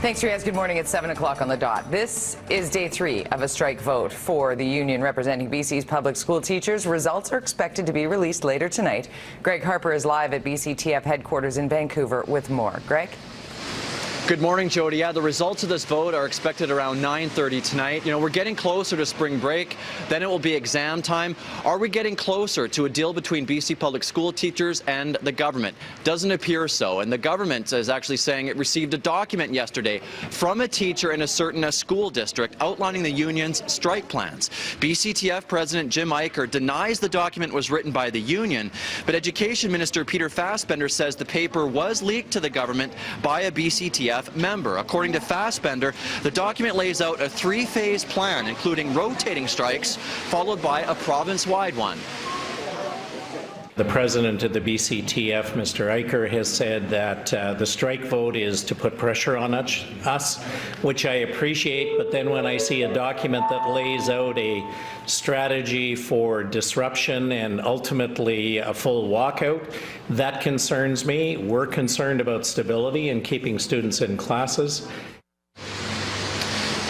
Thanks, Riaz. Good morning. It's 7 o'clock on the dot. This is day 3 of a strike vote for the union representing BC's public school teachers. Results are expected to be released later tonight. Greg Harper is live at BCTF headquarters in Vancouver with more. Greg? Good morning, Jody. Yeah, the results of this vote are expected around 9:30 tonight. You know, we're getting closer to spring break. Then it will be exam time. Are we getting closer to a deal between BC public school teachers and the government? Doesn't appear so. And the government is actually saying it received a document yesterday from a teacher in a certain school district outlining the union's strike plans. BCTF President Jim Eicher denies the document was written by the union, but Education Minister Peter Fassbender says the paper was leaked to the government by a BCTF member. According to Fassbender, the document lays out a 3-phase plan, including rotating strikes, followed by a province-wide one. The president of the BCTF, Mr. Eicher, has said that the strike vote is to put pressure on us, which I appreciate, but then when I see a document that lays out a strategy for disruption and ultimately a full walkout, that concerns me. We're concerned about stability and keeping students in classes.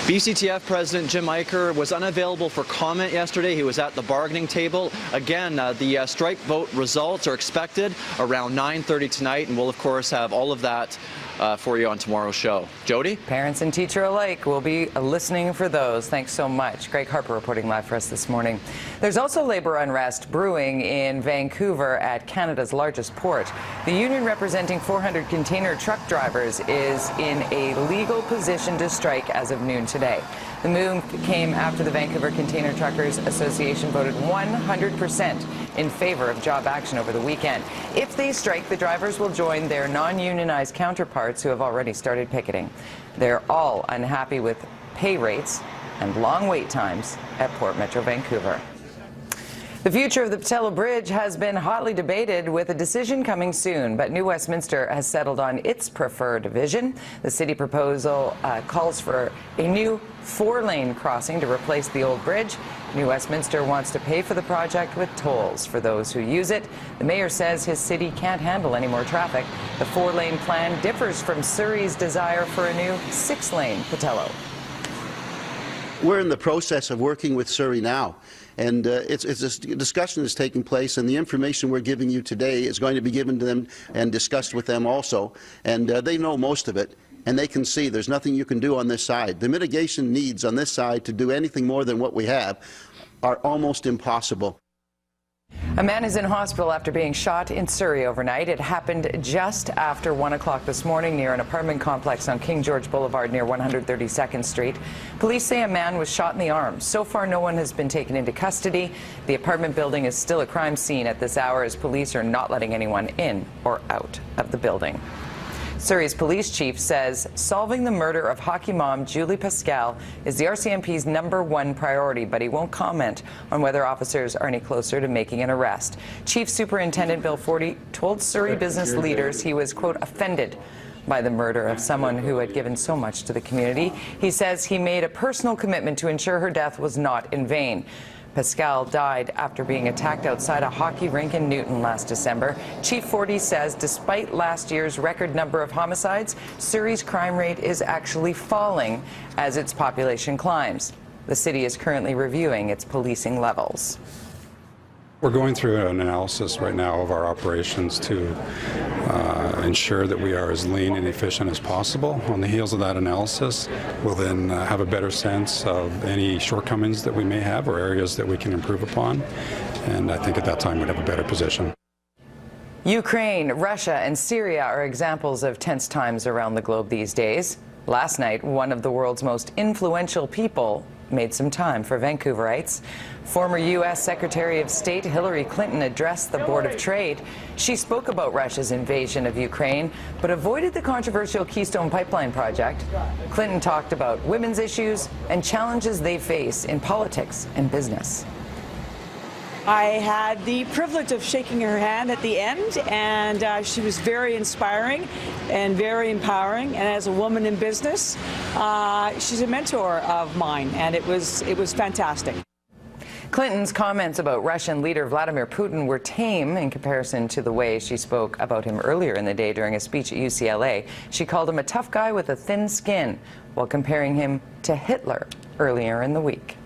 BCTF President Jim Eicher was unavailable for comment yesterday. He was at the bargaining table. Again, the strike vote results are expected around 9:30 tonight, and we'll, of course, have all of that for you on tomorrow's show. Jody? Parents and teacher alike will be listening for those. Thanks so much. Greg Harper reporting live for us this morning. There's also labor unrest brewing in Vancouver at Canada's largest port. The union representing 400 container truck drivers is in a legal position to strike as of noon today. The move came after the Vancouver Container Truckers Association voted 100% in favor of job action over the weekend. If they strike, the drivers will join their non-unionized counterparts who have already started picketing. They're all unhappy with pay rates and long wait times at Port Metro Vancouver. The future of the Patullo Bridge has been hotly debated, with a decision coming soon, but New Westminster has settled on its preferred vision. The city proposal calls for a new 4-lane crossing to replace the old bridge. New Westminster wants to pay for the project with tolls for those who use it. The mayor says his city can't handle any more traffic. The 4-lane plan differs from Surrey's desire for a new 6-lane Patullo. We're in the process of working with Surrey now. And it's a discussion that's taking place, and the information we're giving you today is going to be given to them and discussed with them also. And they know most of it, and they can see there's nothing you can do on this side. The mitigation needs on this side to do anything more than what we have are almost impossible. A man is in hospital after being shot in Surrey overnight. It happened just after 1 o'clock this morning near an apartment complex on King George Boulevard near 132nd Street. Police say a man was shot in the arm. So far, no one has been taken into custody. The apartment building is still a crime scene at this hour, as police are not letting anyone in or out of the building. Surrey's police chief says solving the murder of hockey mom Julie Pascal is the RCMP's #1 priority, but he won't comment on whether officers are any closer to making an arrest. Chief Superintendent Bill Forty told Surrey business leaders he was, quote, offended by the murder of someone who had given so much to the community. He says he made a personal commitment to ensure her death was not in vain. Pascal died after being attacked outside a hockey rink in Newton last December. Chief Forty says despite last year's record number of homicides, Surrey's crime rate is actually falling as its population climbs. The city is currently reviewing its policing levels. We're going through an analysis right now of our operations to ensure that we are as lean and efficient as possible. On the heels of that analysis, we'll then have a better sense of any shortcomings that we may have or areas that we can improve upon, and I think at that time we'd have a better position. Ukraine, Russia, and Syria are examples of tense times around the globe these days. Last night, one of the world's most influential people made some time for Vancouverites. Former U.S. Secretary of State Hillary Clinton addressed the Board of Trade. She spoke about Russia's invasion of Ukraine, but avoided the controversial Keystone Pipeline project. Clinton talked about women's issues and challenges they face in politics and business. I had the privilege of shaking her hand at the end, and she was very inspiring and very empowering. And as a woman in business, she's a mentor of mine, and it was fantastic. Clinton's comments about Russian leader Vladimir Putin were tame in comparison to the way she spoke about him earlier in the day during a speech at UCLA. She called him a tough guy with a thin skin while comparing him to Hitler earlier in the week.